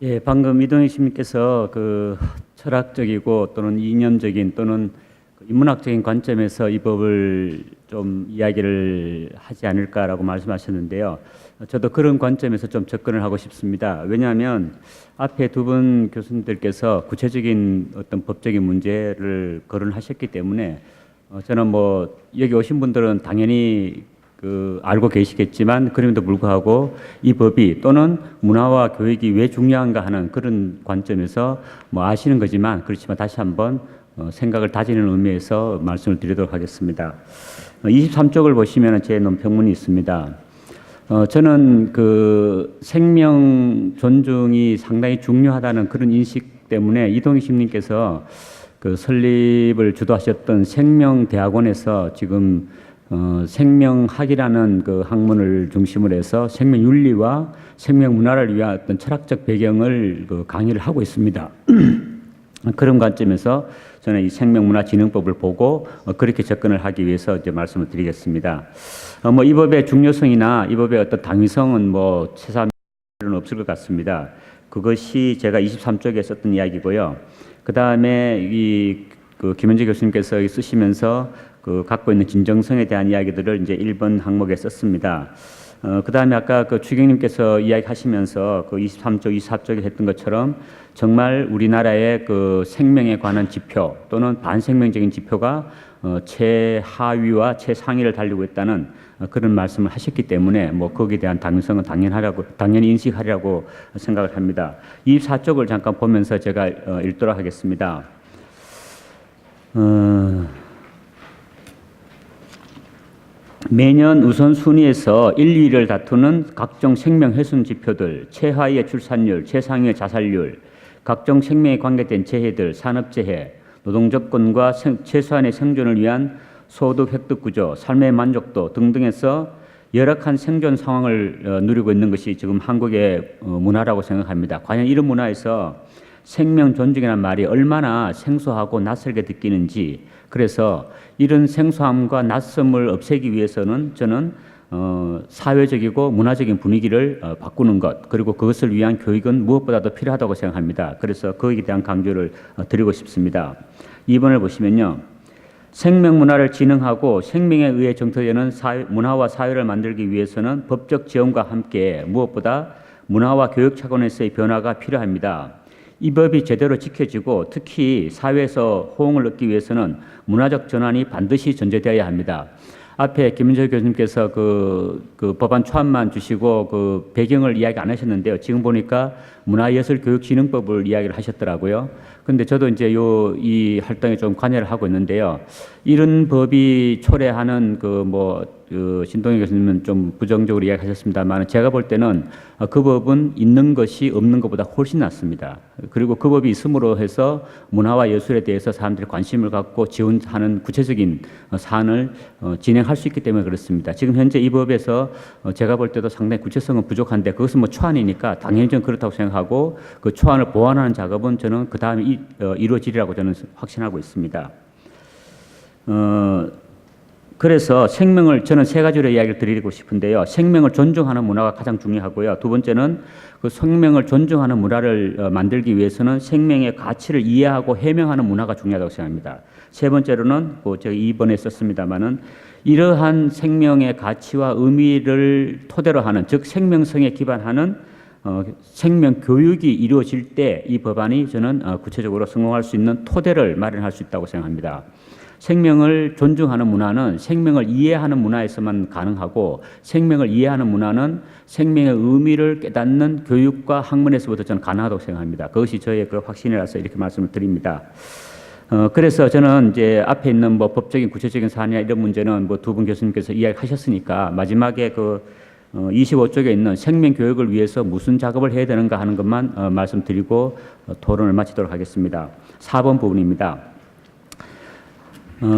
예, 방금 이동희 씨님께서 그 철학적이고 또는 이념적인 또는 그 인문학적인 관점에서 이 법을 좀 이야기를 하지 않을까라고 말씀하셨는데요. 저도 그런 관점에서 좀 접근을 하고 싶습니다. 왜냐하면 앞에 두 분 교수님들께서 구체적인 어떤 법적인 문제를 거론하셨기 때문에 저는 뭐 여기 오신 분들은 당연히 알고 계시겠지만 그럼에도 불구하고 이 법이 또는 문화와 교육이 왜 중요한가 하는 그런 관점에서 뭐 아시는 거지만 그렇지만 다시 한번 생각을 다지는 의미에서 말씀을 드리도록 하겠습니다. 23쪽을 보시면 제 논평문이 있습니다. 저는 그 생명 존중이 상당히 중요하다는 그런 인식 때문에 이동희 심님께서 그 설립을 주도하셨던 생명대학원에서 지금 생명학이라는 그 학문을 중심으로 해서 생명윤리와 생명문화를 위한 어떤 철학적 배경을 그 강의를 하고 있습니다. 그런 관점에서 저는 이 생명문화진흥법을 보고 그렇게 접근을 하기 위해서 이제 말씀을 드리겠습니다. 뭐 이 법의 중요성이나 이 법의 어떤 당위성은 뭐 최소한 없을 것 같습니다. 그것이 제가 23쪽에 썼던 이야기고요. 그 다음에 그 김현재 교수님께서 쓰시면서 그 갖고 있는 진정성에 대한 이야기들을 이제 1번 항목에 썼습니다. 그 다음에 아까 그 추경님께서 이야기하시면서 그 23쪽, 24쪽에 했던 것처럼 정말 우리나라의 그 생명에 관한 지표 또는 반생명적인 지표가 최하위와 최상위를 달리고 있다는 그런 말씀을 하셨기 때문에 뭐 거기에 대한 당위성은 당연히 인식하리라고 생각을 합니다. 24쪽을 잠깐 보면서 제가 읽도록 하겠습니다. 매년 우선순위에서 1, 2위를 다투는 각종 생명 훼손 지표들, 최하위의 출산율, 최상위의 자살률, 각종 생명에 관계된 재해들, 산업재해, 노동조건과 최소한의 생존을 위한 소득 획득 구조, 삶의 만족도 등등에서 열악한 생존 상황을 누리고 있는 것이 지금 한국의 문화라고 생각합니다. 과연 이런 문화에서 생명 존중이라는 말이 얼마나 생소하고 낯설게 느끼는지, 그래서 이런 생소함과 낯섦을 없애기 위해서는 저는 사회적이고 문화적인 분위기를 바꾸는 것, 그리고 그것을 위한 교육은 무엇보다도 필요하다고 생각합니다. 그래서 거기에 대한 강조를 드리고 싶습니다. 2번을 보시면요. 생명 문화를 진흥하고 생명에 의해 정토되는 문화와 사회를 만들기 위해서는 법적 지원과 함께 무엇보다 문화와 교육 차원에서의 변화가 필요합니다. 이 법이 제대로 지켜지고 특히 사회에서 호응을 얻기 위해서는 문화적 전환이 반드시 전제되어야 합니다. 앞에 김은철 교수님께서 그 법안 초안만 주시고 그 배경을 이야기 안 하셨는데요. 지금 보니까 문화예술교육진흥법을 이야기를 하셨더라고요. 근데 저도 이제 이 활동에 좀 관여를 하고 있는데요. 이런 법이 초래하는 신동희 교수님은 좀 부정적으로 이야기하셨습니다만 제가 볼 때는 그 법은 있는 것이 없는 것보다 훨씬 낫습니다. 그리고 그 법이 있음으로 해서 문화와 예술에 대해서 사람들이 관심을 갖고 지원하는 구체적인 사안을 진행할 수 있기 때문에 그렇습니다. 지금 현재 이 법에서 제가 볼 때도 상당히 구체성은 부족한데 그것은 뭐 초안이니까 당연히 저는 그렇다고 생각하고 그 초안을 보완하는 작업은 저는 그 다음에 이루어지리라고 저는 확신하고 있습니다. 그래서 생명을 저는 세 가지로 이야기를 드리고 싶은데요. 생명을 존중하는 문화가 가장 중요하고요. 두 번째는 그 생명을 존중하는 문화를 만들기 위해서는 생명의 가치를 이해하고 해명하는 문화가 중요하다고 생각합니다. 세 번째로는 제가 2번에 썼습니다마는 이러한 생명의 가치와 의미를 토대로 하는, 즉 생명성에 기반하는 생명 교육이 이루어질 때 이 법안이 저는 구체적으로 성공할 수 있는 토대를 마련할 수 있다고 생각합니다. 생명을 존중하는 문화는 생명을 이해하는 문화에서만 가능하고 생명을 이해하는 문화는 생명의 의미를 깨닫는 교육과 학문에서부터 저는 가능하다고 생각합니다. 그것이 저의 그 확신이라서 이렇게 말씀을 드립니다. 그래서 저는 이제 앞에 있는 뭐 법적인 구체적인 사안이나 이런 문제는 뭐 두 분 교수님께서 이야기하셨으니까 마지막에 25쪽에 있는 생명 교육을 위해서 무슨 작업을 해야 되는가 하는 것만 말씀드리고 토론을 마치도록 하겠습니다. 4번 부분입니다.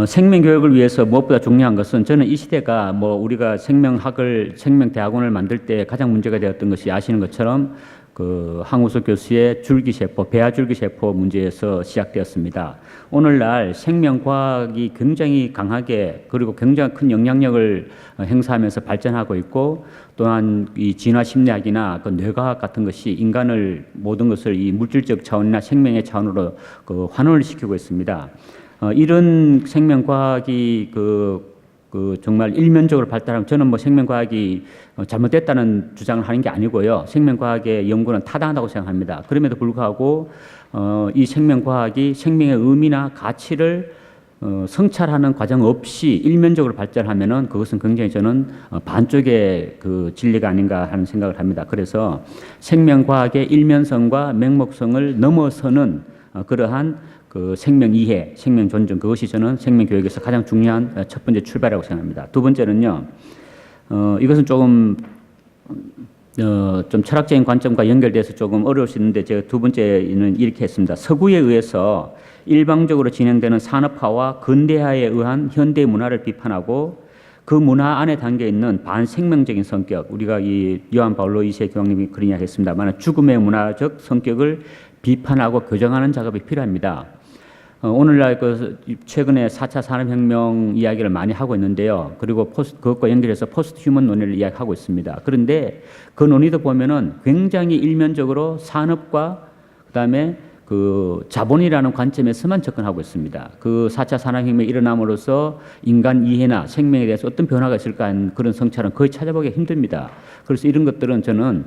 생명교육을 위해서 무엇보다 중요한 것은 저는 이 시대가 우리가 생명대학원을 만들 때 가장 문제가 되었던 것이 아시는 것처럼 그 황우석 교수의 줄기세포, 배아줄기세포 문제에서 시작되었습니다. 오늘날 생명과학이 굉장히 강하게 그리고 굉장히 큰 영향력을 행사하면서 발전하고 있고, 또한 이 진화심리학이나 그 뇌과학 같은 것이 인간을 모든 것을 이 물질적 차원이나 생명의 차원으로 그 환원을 시키고 있습니다. 이런 생명과학이 정말 일면적으로 발달하면, 저는 뭐 생명과학이 잘못됐다는 주장을 하는 게 아니고요. 생명과학의 연구는 타당하다고 생각합니다. 그럼에도 불구하고 이 생명과학이 생명의 의미나 가치를 성찰하는 과정 없이 일면적으로 발전하면은 그것은 굉장히 저는 반쪽의 그 진리가 아닌가 하는 생각을 합니다. 그래서 생명과학의 일면성과 맹목성을 넘어서는 그러한 그 생명 이해, 생명 존중, 그것이 저는 생명 교육에서 가장 중요한 첫 번째 출발이라고 생각합니다. 두 번째는요, 이것은 좀 철학적인 관점과 연결돼서 조금 어려울 수 있는데, 제가 두 번째는 이렇게 했습니다. 서구에 의해서 일방적으로 진행되는 산업화와 근대화에 의한 현대 문화를 비판하고, 그 문화 안에 담겨 있는 반생명적인 성격, 우리가 이 요한 바울로 2세 교황님이 그런 이야기 했습니다만, 죽음의 문화적 성격을 비판하고 교정하는 작업이 필요합니다. 오늘날 최근에 4차 산업혁명 이야기를 많이 하고 있는데요. 그리고 그것과 연결해서 포스트 휴먼 논의를 이야기하고 있습니다. 그런데 그 논의도 보면은 굉장히 일면적으로 산업과 그다음에 그 자본이라는 관점에서만 접근하고 있습니다. 그 4차 산업혁명이 일어남으로써 인간 이해나 생명에 대해서 어떤 변화가 있을까 하는 그런 성찰은 거의 찾아보기 힘듭니다. 그래서 이런 것들은 저는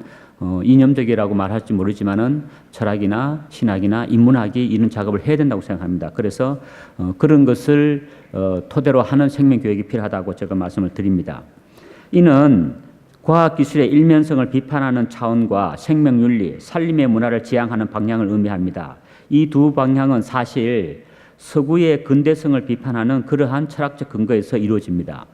이념적이라고 말할지 모르지만은 철학이나 신학이나 인문학이 이런 작업을 해야 된다고 생각합니다. 그래서 그런 것을 토대로 하는 생명교육이 필요하다고 제가 말씀을 드립니다. 이는 과학기술의 일면성을 비판하는 차원과 생명윤리, 살림의 문화를 지향하는 방향을 의미합니다. 이 두 방향은 사실 서구의 근대성을 비판하는 그러한 철학적 근거에서 이루어집니다.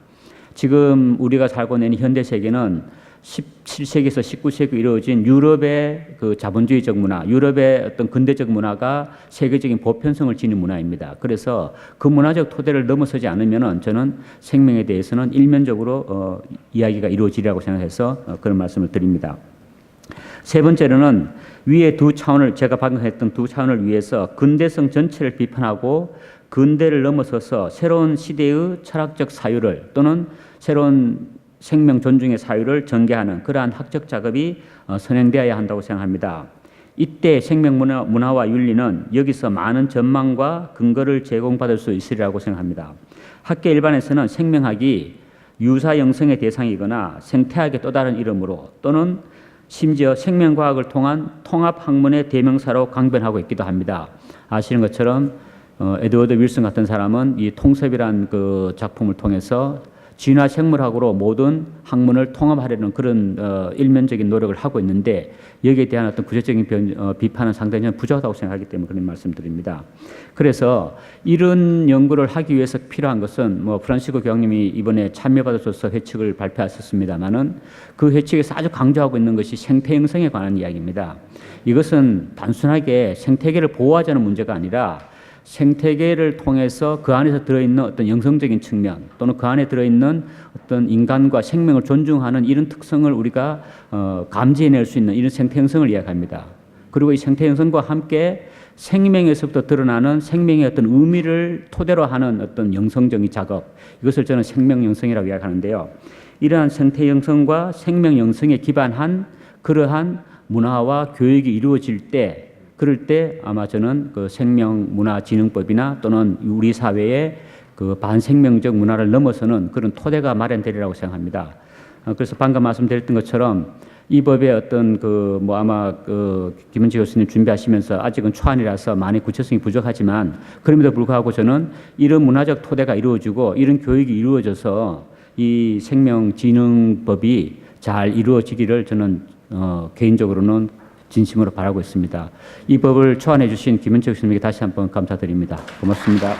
지금 우리가 살고 있는 현대세계는 17세기에서 19세기 이루어진 유럽의 그 자본주의적 문화, 유럽의 어떤 근대적 문화가 세계적인 보편성을 지닌 문화입니다. 그래서 그 문화적 토대를 넘어서지 않으면은 저는 생명에 대해서는 일면적으로 이야기가 이루어지리라고 생각해서 그런 말씀을 드립니다. 세 번째로는 위에 두 차원을, 제가 방금 했던 두 차원을 위해서 근대성 전체를 비판하고 근대를 넘어서서 새로운 시대의 철학적 사유를 또는 새로운 생명 존중의 사유를 전개하는 그러한 학적 작업이 선행되어야 한다고 생각합니다. 이때 생명 문화와 윤리는 여기서 많은 전망과 근거를 제공받을 수 있으리라고 생각합니다. 학계 일반에서는 생명학이 유사 영성의 대상이거나 생태학의 또 다른 이름으로 또는 심지어 생명과학을 통한 통합학문의 대명사로 강변하고 있기도 합니다. 아시는 것처럼 에드워드 윌슨 같은 사람은 이 통섭이라는 그 작품을 통해서 진화 생물학으로 모든 학문을 통합하려는 그런 일면적인 노력을 하고 있는데, 여기에 대한 어떤 구체적인 비판은 상당히 부족하다고 생각하기 때문에 그런 말씀드립니다. 그래서 이런 연구를 하기 위해서 필요한 것은 프란시스코 교황님이 이번에 참여받으셔서 회칙을 발표하셨습니다만은 그 회칙에서 아주 강조하고 있는 것이 생태 형성에 관한 이야기입니다. 이것은 단순하게 생태계를 보호하자는 문제가 아니라 생태계를 통해서 그 안에서 들어있는 어떤 영성적인 측면 또는 그 안에 들어있는 어떤 인간과 생명을 존중하는 이런 특성을 우리가 감지해낼 수 있는 이런 생태 형성을 이야기합니다. 그리고 이 생태 형성과 함께 생명에서부터 드러나는 생명의 어떤 의미를 토대로 하는 어떤 영성적인 작업, 이것을 저는 생명 영성이라고 이야기하는데요. 이러한 생태 영성과 생명 영성에 기반한 그러한 문화와 교육이 이루어질 때, 그럴 때 아마 저는 그 생명문화진흥법이나 또는 우리 사회의 그 반생명적 문화를 넘어서는 그런 토대가 마련되리라고 생각합니다. 그래서 방금 말씀드렸던 것처럼 이 법의 어떤 아마 김은지 교수님 준비하시면서 아직은 초안이라서 많이 구체성이 부족하지만, 그럼에도 불구하고 저는 이런 문화적 토대가 이루어지고 이런 교육이 이루어져서 이 생명진흥법이 잘 이루어지기를 저는 개인적으로는 진심으로 바라고 있습니다. 이 법을 초안해 주신 김은지 교수님에게 다시 한번 감사드립니다. 고맙습니다.